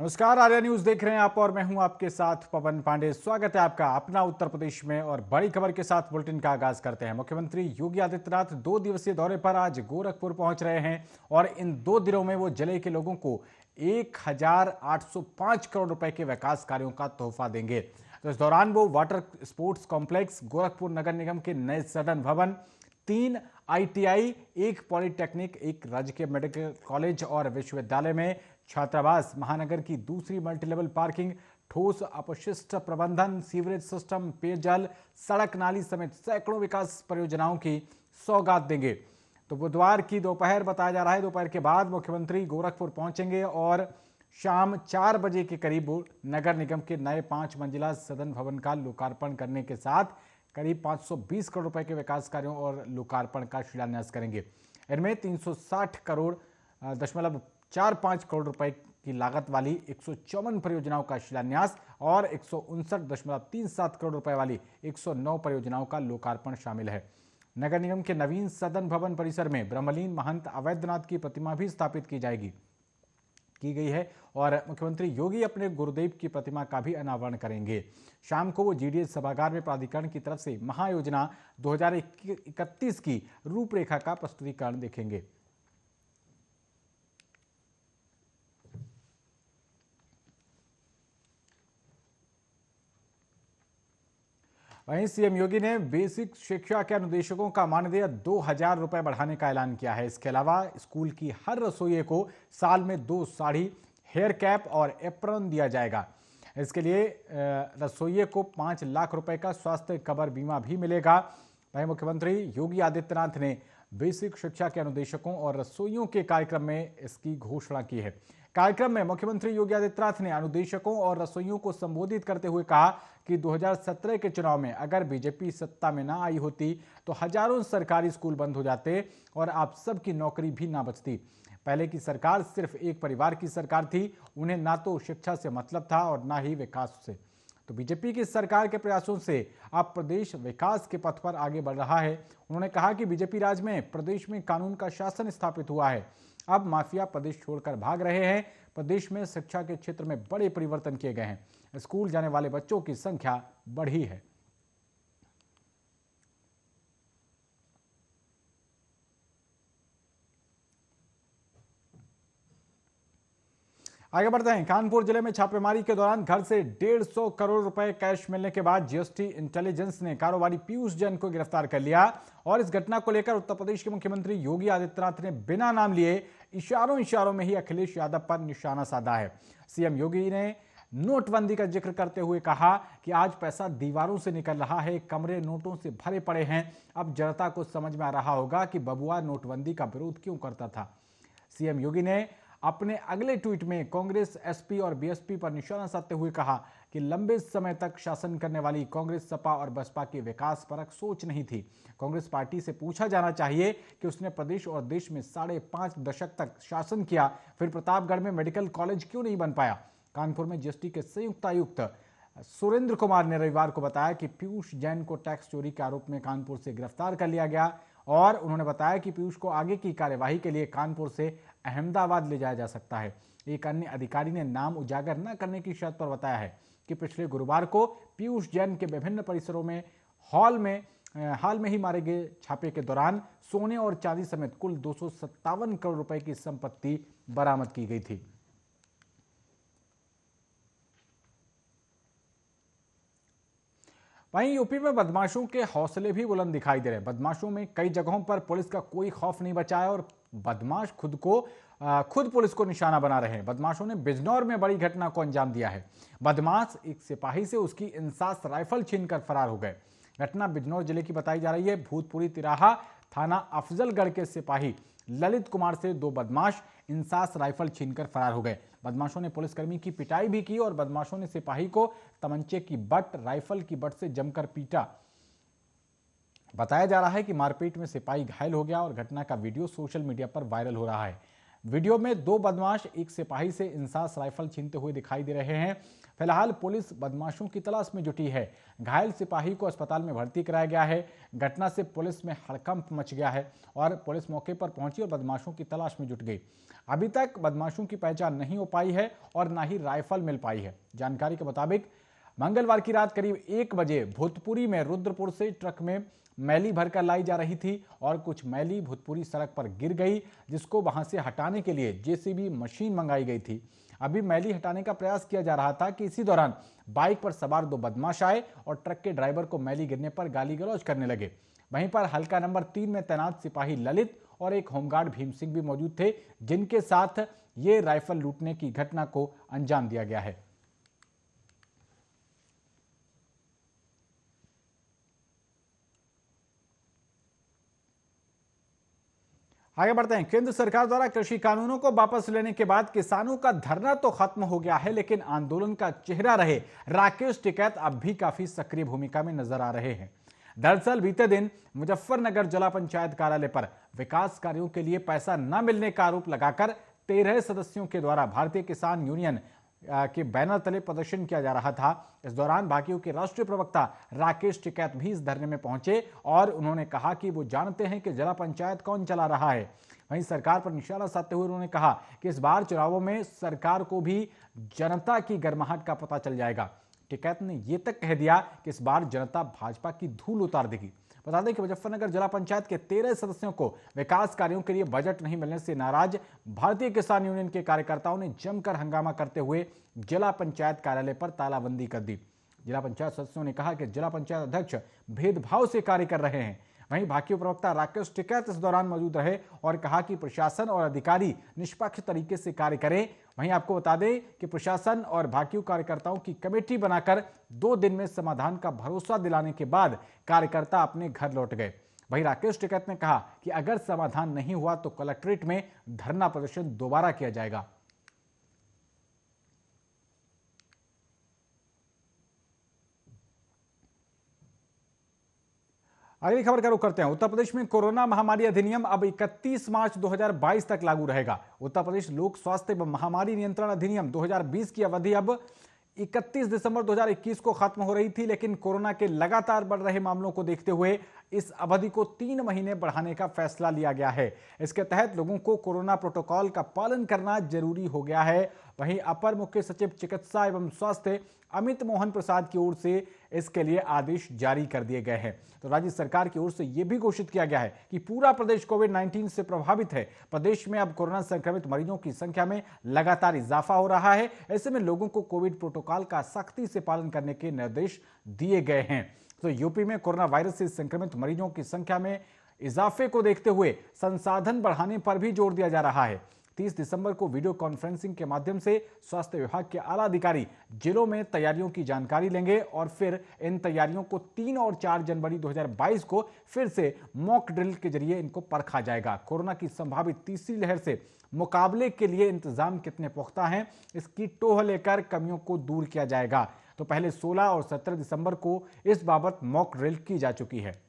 नमस्कार, आर्या न्यूज देख रहे हैं आप और मैं हूं आपके साथ पवन पांडे। स्वागत है आपका अपना उत्तर प्रदेश में और बड़ी खबर के साथ बुलेटिन का आगाज करते हैं। मुख्यमंत्री योगी आदित्यनाथ 2 दिवसीय दौरे पर आज गोरखपुर पहुंच रहे हैं और इन 2 दिनों में वो जिले के लोगों को 1,805 करोड़ रुपए के विकास कार्यों का तोहफा देंगे। तो इस दौरान वो वाटर स्पोर्ट्स कॉम्प्लेक्स, गोरखपुर नगर निगम के नए सदन भवन, 3 ITI, 1 पॉलिटेक्निक, 1 राजकीय मेडिकल कॉलेज और विश्वविद्यालय में छात्रावास, महानगर की दूसरी मल्टीलेवल पार्किंग, ठोस अपशिष्ट प्रबंधन, सीवरेज सिस्टम, पेयजल, सड़क नाली समेत सैकड़ों विकास परियोजनाओं की सौगात देंगे। तो बुधवार की दोपहर बताया जा रहा है, दोपहर के बाद मुख्यमंत्री गोरखपुर पहुंचेंगे और शाम 4 बजे के करीब नगर निगम के नए 5 मंजिला सदन भवन का लोकार्पण करने के साथ करीब 520 करोड़ रुपए के विकास कार्यों और लोकार्पण का शिलान्यास करेंगे। इनमें 360 करोड़ दशमलव 45 करोड़ रुपए की लागत वाली 154 परियोजनाओं का शिलान्यास और 159.37 करोड़ रुपए वाली 109 परियोजनाओं का लोकार्पण शामिल है। नगर निगम के नवीन सदन भवन परिसर में ब्रह्मलीन महंत अवैधनाथ की प्रतिमा भी स्थापित की गई है और मुख्यमंत्री योगी अपने गुरुदेव की प्रतिमा का भी अनावरण करेंगे। शाम को वो GDS सभागार में प्राधिकरण की तरफ से महायोजना 2031 की रूपरेखा का प्रस्तुतिकरण देखेंगे। वहीं सीएम योगी ने बेसिक शिक्षा के अनुदेशकों का मानदेय 2,000 रुपए बढ़ाने का ऐलान किया है। इसके अलावा स्कूल की हर रसोइये को साल में 2 साड़ी, हेयर कैप और एप्रन दिया जाएगा। इसके लिए रसोइये को 5 लाख रुपए का स्वास्थ्य कवर बीमा भी मिलेगा। वहीं मुख्यमंत्री योगी आदित्यनाथ ने बेसिक शिक्षा के अनुदेशकों और रसोइयों के कार्यक्रम में इसकी घोषणा की है। कार्यक्रम में मुख्यमंत्री योगी आदित्यनाथ ने अनुदेशकों और रसोइयों को संबोधित करते हुए कहा कि 2017 के चुनाव में अगर बीजेपी सत्ता में ना आई होती तो हजारों सरकारी स्कूल बंद हो जाते और आप सबकी नौकरी भी ना बचती। पहले की सरकार सिर्फ एक परिवार की सरकार थी, उन्हें ना तो शिक्षा से मतलब था और ना ही विकास से। तो बीजेपी की सरकार के प्रयासों से अब प्रदेश विकास के पथ पर आगे बढ़ रहा है। उन्होंने कहा कि बीजेपी राज में प्रदेश में कानून का शासन स्थापित हुआ है। अब माफिया प्रदेश छोड़कर भाग रहे हैं। प्रदेश में शिक्षा के क्षेत्र में बड़े परिवर्तन किए गए हैं। स्कूल जाने वाले बच्चों की संख्या बढ़ी है। आगे बढ़ते हैं। कानपुर जिले में छापेमारी के दौरान घर से 150 करोड़ रुपए कैश मिलने के बाद GST इंटेलिजेंस ने कारोबारी पीयूष जैन को गिरफ्तार कर लिया और इस घटना को लेकर उत्तर प्रदेश के मुख्यमंत्री योगी आदित्यनाथ ने बिना नाम लिए इशारों में ही अखिलेश यादव पर निशाना साधा है। सीएम योगी ने नोटबंदी का जिक्र करते हुए कहा कि आज पैसा दीवारों से निकल रहा है, कमरे नोटों से भरे पड़े हैं। अब जनता को समझ में आ रहा होगा कि बबुआ नोटबंदी का विरोध क्यों करता था। सीएम योगी ने अपने अगले ट्वीट में कांग्रेस, SP और BSP पर निशाना साधते हुए कहा कि लंबे समय तक शासन करने वाली कांग्रेस, सपा और बसपा की विकास परक सोच नहीं थी। कांग्रेस पार्टी से पूछा जाना चाहिए कि उसने प्रदेश और देश में 5.5 दशक तक शासन किया, फिर प्रतापगढ़ में मेडिकल कॉलेज क्यों नहीं बन पाया। कानपुर में GST के संयुक्त आयुक्त सुरेंद्र कुमार ने रविवार को बताया कि पीयूष जैन को टैक्स चोरी के आरोप में कानपुर से गिरफ्तार कर लिया गया और उन्होंने बताया कि पीयूष को आगे की कार्यवाही के लिए कानपुर से अहमदाबाद ले जाया जा सकता है। एक अन्य अधिकारी ने नाम उजागर न करने की शर्त पर बताया है कि पिछले गुरुवार को पीयूष जैन के विभिन्न परिसरों में हाल में ही मारे गए छापे के दौरान सोने और चांदी समेत कुल 257 करोड़ रुपए की संपत्ति बरामद की गई थी। वहीं यूपी में बदमाशों के हौसले भी बुलंद दिखाई दे रहे हैं। बदमाशों में कई जगहों पर पुलिस का कोई खौफ नहीं बचा है और बदमाश खुद पुलिस को निशाना बना रहे हैं। बदमाशों ने बिजनौर में बड़ी घटना को अंजाम दिया है। बदमाश एक सिपाही से उसकी इंसास राइफल छीनकर फरार हो गए। घटना बिजनौर जिले की बताई जा रही है। भूतपुरी तिराहा थाना अफजलगढ़ के सिपाही ललित कुमार से 2 बदमाश इंसास राइफल छीनकर फरार हो गए। बदमाशों ने पुलिसकर्मी की पिटाई भी की और बदमाशों ने सिपाही को तमंचे की बट, राइफल की बट से जमकर पीटा। बताया जा रहा है कि मारपीट में सिपाही घायल हो गया और घटना का वीडियो सोशल मीडिया पर वायरल हो रहा है। वीडियो में दो बदमाश एक सिपाही से इंसास राइफल छीनते हुए दिखाई दे रहे हैं। फिलहाल पुलिस बदमाशों की तलाश में जुटी है। घायल सिपाही को अस्पताल में भर्ती कराया गया है। घटना से पुलिस में हड़कंप मच गया है और पुलिस मौके पर पहुंची और बदमाशों की तलाश में जुट गई। अभी तक बदमाशों की पहचान नहीं हो पाई है और ना ही राइफल मिल पाई है। जानकारी के मुताबिक मंगलवार की रात करीब 1 बजे भूतपुरी में रुद्रपुर से ट्रक में मैली भरकर लाई जा रही थी और कुछ मैली भूतपुरी सड़क पर गिर गई, जिसको वहां से हटाने के लिए जेसीबी मशीन मंगाई गई थी। अभी मैली हटाने का प्रयास किया जा रहा था कि इसी दौरान बाइक पर सवार दो बदमाश आए और ट्रक के ड्राइवर को मैली गिरने पर गाली गलौज करने लगे। वहीं पर हल्का नंबर 3 में तैनात सिपाही ललित और एक होमगार्ड भीम सिंह भी मौजूद थे, जिनके साथ ये राइफल लूटने की घटना को अंजाम दिया गया है। आगे बढ़ते हैं। केंद्र सरकार द्वारा कृषि कानूनों को वापस लेने के बाद किसानों का धरना तो खत्म हो गया है, लेकिन आंदोलन का चेहरा रहे राकेश टिकैत अब भी काफी सक्रिय भूमिका में नजर आ रहे हैं। दरअसल बीते दिन मुजफ्फरनगर जिला पंचायत कार्यालय पर विकास कार्यों के लिए पैसा न मिलने का आरोप लगाकर 13 सदस्यों के द्वारा भारतीय किसान यूनियन के बैनर तले प्रदर्शन किया जा रहा था। इस दौरान भाकियू के राष्ट्रीय प्रवक्ता राकेश टिकैत भी इस धरने में पहुंचे और उन्होंने कहा कि वो जानते हैं कि जिला पंचायत कौन चला रहा है। वहीं सरकार पर निशाना साधते हुए उन्होंने कहा कि इस बार चुनावों में सरकार को भी जनता की गर्माहट का पता चल जाएगा। टिकैत ने यह तक कह दिया कि इस बार जनता भाजपा की धूल उतार देगी। बता दें कि मुजफ्फरनगर जिला पंचायत के 13 सदस्यों को विकास कार्यों के लिए बजट नहीं मिलने से नाराज भारतीय किसान यूनियन के कार्यकर्ताओं ने जमकर हंगामा करते हुए जिला पंचायत कार्यालय पर तालाबंदी कर दी। जिला पंचायत सदस्यों ने कहा कि जिला पंचायत अध्यक्ष भेदभाव से कार्य कर रहे हैं। वहीं भाकियू प्रवक्ता राकेश टिकैत इस दौरान मौजूद रहे और कहा कि प्रशासन और अधिकारी निष्पक्ष तरीके से कार्य करें। वहीं आपको बता दें कि प्रशासन और भाकियू कार्यकर्ताओं की कमेटी बनाकर 2 दिन में समाधान का भरोसा दिलाने के बाद कार्यकर्ता अपने घर लौट गए। वहीं राकेश टिकैत ने कहा कि अगर समाधान नहीं हुआ तो कलेक्ट्रेट में धरना प्रदर्शन दोबारा किया जाएगा। अगली खबर का रुख करते हैं। उत्तर प्रदेश में कोरोना महामारी अधिनियम अब 31 मार्च 2022 तक लागू रहेगा। उत्तर प्रदेश लोक स्वास्थ्य एवं महामारी नियंत्रण अधिनियम 2020 की अवधि अब 31 दिसंबर 2021 को खत्म हो रही थी, लेकिन कोरोना के लगातार बढ़ रहे मामलों को देखते हुए इस अवधि को 3 महीने बढ़ाने का फैसला लिया गया है। इसके तहत लोगों को कोरोना प्रोटोकॉल का पालन करना जरूरी हो गया है। वहीं अपर मुख्य सचिव चिकित्सा एवं स्वास्थ्य अमित मोहन प्रसाद की ओर से इसके लिए आदेश जारी कर दिए गए हैं। तो राज्य सरकार की ओर से यह भी घोषित किया गया है कि पूरा प्रदेश कोविड-19 से प्रभावित है। प्रदेश में अब कोरोना संक्रमित मरीजों की संख्या में लगातार इजाफा हो रहा है। ऐसे में लोगों को कोविड प्रोटोकॉल का सख्ती से पालन करने के निर्देश दिए गए हैं। तो यूपी में कोरोना वायरस से संक्रमित मरीजों की संख्या में इजाफे को देखते हुए संसाधन बढ़ाने पर भी जोर दिया जा रहा है। 30 दिसंबर को वीडियो कॉन्फ्रेंसिंग के माध्यम से स्वास्थ्य विभाग के आला अधिकारी जिलों में तैयारियों की जानकारी लेंगे और फिर इन तैयारियों को 3 और 4 जनवरी 2022 को फिर से मॉक ड्रिल के जरिए इनको परखा जाएगा। कोरोना की संभावित तीसरी लहर से मुकाबले के लिए इंतजाम कितने पुख्ता हैं, इसकी टोह लेकर कमियों को दूर किया जाएगा। तो पहले 16 और 17 दिसंबर को इस बाबत मॉक ड्रिल की जा चुकी है।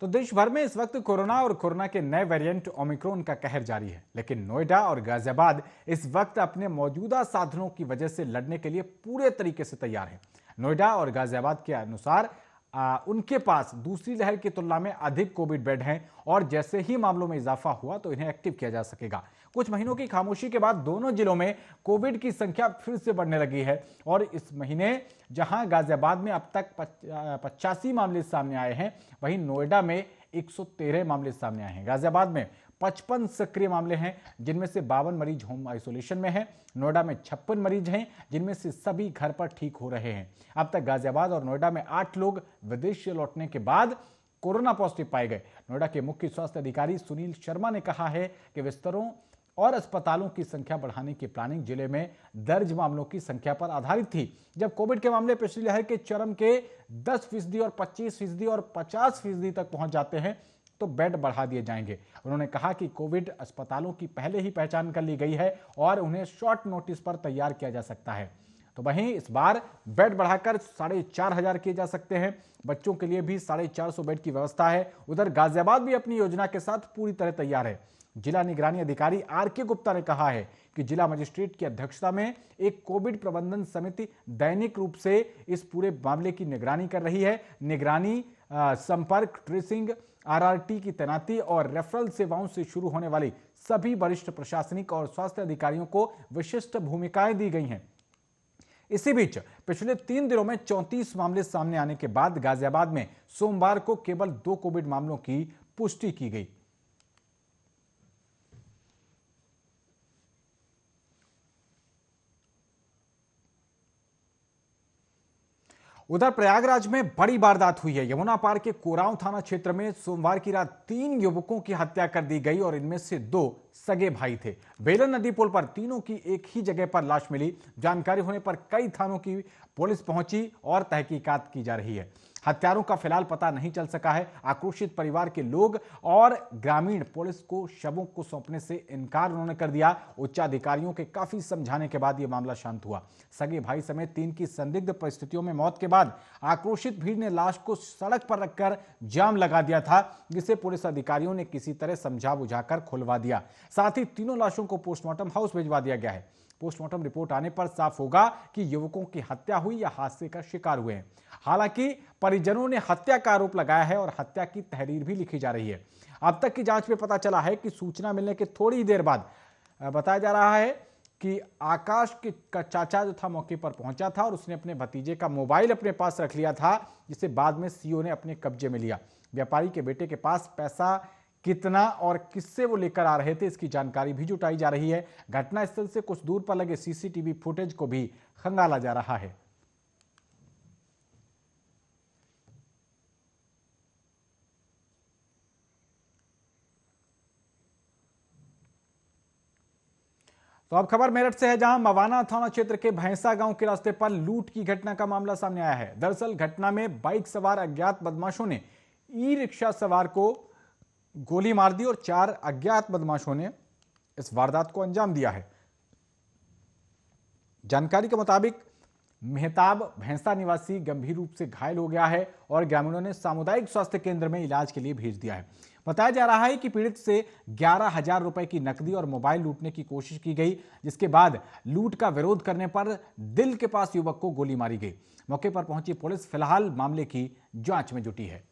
तो देश भर में इस वक्त कोरोना और कोरोना के नए वेरिएंट ओमिक्रॉन का कहर जारी है, लेकिन नोएडा और गाजियाबाद इस वक्त अपने मौजूदा साधनों की वजह से लड़ने के लिए पूरे तरीके से तैयार है। नोएडा और गाजियाबाद के अनुसार उनके पास दूसरी लहर की तुलना में अधिक कोविड बेड हैं और जैसे ही मामलों में इजाफा हुआ तो इन्हें एक्टिव किया जा सकेगा। कुछ महीनों की खामोशी के बाद दोनों जिलों में कोविड की संख्या फिर से बढ़ने लगी है और इस महीने जहां गाजियाबाद में अब तक 85 मामले सामने आए हैं, वहीं नोएडा में 113 मामले सामने आए हैं। गाजियाबाद में 55 सक्रिय मामले हैं, जिनमें से 52 मरीज होम आइसोलेशन में हैं। नोएडा में 56 मरीज हैं, जिनमें से सभी घर पर ठीक हो रहे हैं। अब तक गाजियाबाद और नोएडा में 8 लोग विदेश से लौटने के बाद कोरोना पॉजिटिव पाए गए। नोएडा के मुख्य स्वास्थ्य अधिकारी सुनील शर्मा ने कहा है कि बिस्तरों और अस्पतालों की संख्या बढ़ाने की प्लानिंग जिले में दर्ज मामलों की संख्या पर आधारित थी। जब कोविड के मामले पिछली लहर के चरम के 10% और 25% और 50% तक पहुंच जाते हैं तो बेड बढ़ा दिए जाएंगे। उन्होंने कहा कि कोविड अस्पतालों की पहले ही पहचान कर ली गई है और उन्हें शॉर्ट नोटिस पर तैयार किया जा सकता है। तो वहीं इस बार बेड बढ़ाकर 4,500 किए जा सकते हैं। बच्चों के लिए भी 450 बेड की व्यवस्था है। उधर गाजियाबाद भी अपनी योजना के साथ पूरी तरह तैयार है। जिला निगरानी अधिकारी आर.के. गुप्ता ने कहा है कि जिला मजिस्ट्रेट की अध्यक्षता में एक कोविड प्रबंधन समिति दैनिक रूप से इस पूरे मामले की निगरानी कर रही है। निगरानी, संपर्क, ट्रेसिंग, आरआरटी की तैनाती और रेफरल सेवाओं से शुरू होने वाली सभी वरिष्ठ प्रशासनिक और स्वास्थ्य अधिकारियों को विशिष्ट भूमिकाएं दी गई हैं। इसी बीच पिछले 3 दिनों में 34 मामले सामने आने के बाद गाजियाबाद में सोमवार को केवल 2 कोविड मामलों की पुष्टि की गई। उधर प्रयागराज में बड़ी वारदात हुई है। यमुना पार के कोरांव थाना क्षेत्र में सोमवार की रात 3 युवकों की हत्या कर दी गई और इनमें से 2 सगे भाई थे। बेलन नदी पुल पर तीनों की एक ही जगह पर लाश मिली। जानकारी होने पर कई थानों की पुलिस पहुंची और तहकीकात की जा रही है। हत्यारों का फिलहाल पता नहीं चल सका है। आक्रोशित परिवार के लोग और ग्रामीण पुलिस को शवों को सौंपने से इनकार उन्होंने कर दिया। उच्चाधिकारियों के काफी समझाने के बाद यह मामला शांत हुआ। सगे भाई समेत 3 की संदिग्ध परिस्थितियों में मौत के बाद आक्रोशित भीड़ ने लाश को सड़क पर रखकर जाम लगा दिया था, जिसे पुलिस अधिकारियों ने किसी तरह समझा बुझाकर खुलवा दिया। साथ ही तीनों लाशों को पोस्टमार्टम हाउस भिजवा दिया गया है। पोस्टमार्टम रिपोर्ट आने पर साफ होगा कि युवकों की हत्या हुई या हादसे का शिकार हुए हैं। हालांकि परिजनों ने हत्या का आरोप लगाया है और हत्या की तहरीर भी लिखी जा रही है। अब तक की जांच में पता चला है कि सूचना मिलने के थोड़ी देर बाद बताया जा रहा है कि आकाश का चाचा जो था मौके पर पहुंचा था और उसने अपने भतीजे का मोबाइल अपने पास रख लिया था, जिसे बाद में सीओ ने अपने कब्जे में लिया। व्यापारी के बेटे के पास पैसा कितना और किससे वो लेकर आ रहे थे, इसकी जानकारी भी जुटाई जा रही है। घटनास्थल से कुछ दूर पर लगे सीसीटीवी फुटेज को भी खंगाला जा रहा है। तो अब खबर मेरठ से है, जहां मवाना थाना क्षेत्र के भैंसा गांव के रास्ते पर लूट की घटना का मामला सामने आया है। दरअसल घटना में बाइक सवार अज्ञात बदमाशों ने ई रिक्शा सवार को गोली मार दी और 4 अज्ञात बदमाशों ने इस वारदात को अंजाम दिया है। जानकारी के मुताबिक मेहताब भैंसा निवासी गंभीर रूप से घायल हो गया है और ग्रामीणों ने सामुदायिक स्वास्थ्य केंद्र में इलाज के लिए भेज दिया है। बताया जा रहा है कि पीड़ित से 11,000 रुपए की नकदी और मोबाइल लूटने की कोशिश की गई, जिसके बाद लूट का विरोध करने पर दिल के पास युवक को गोली मारी गई। मौके पर पहुंची पुलिस फिलहाल मामले की जांच में जुटी है।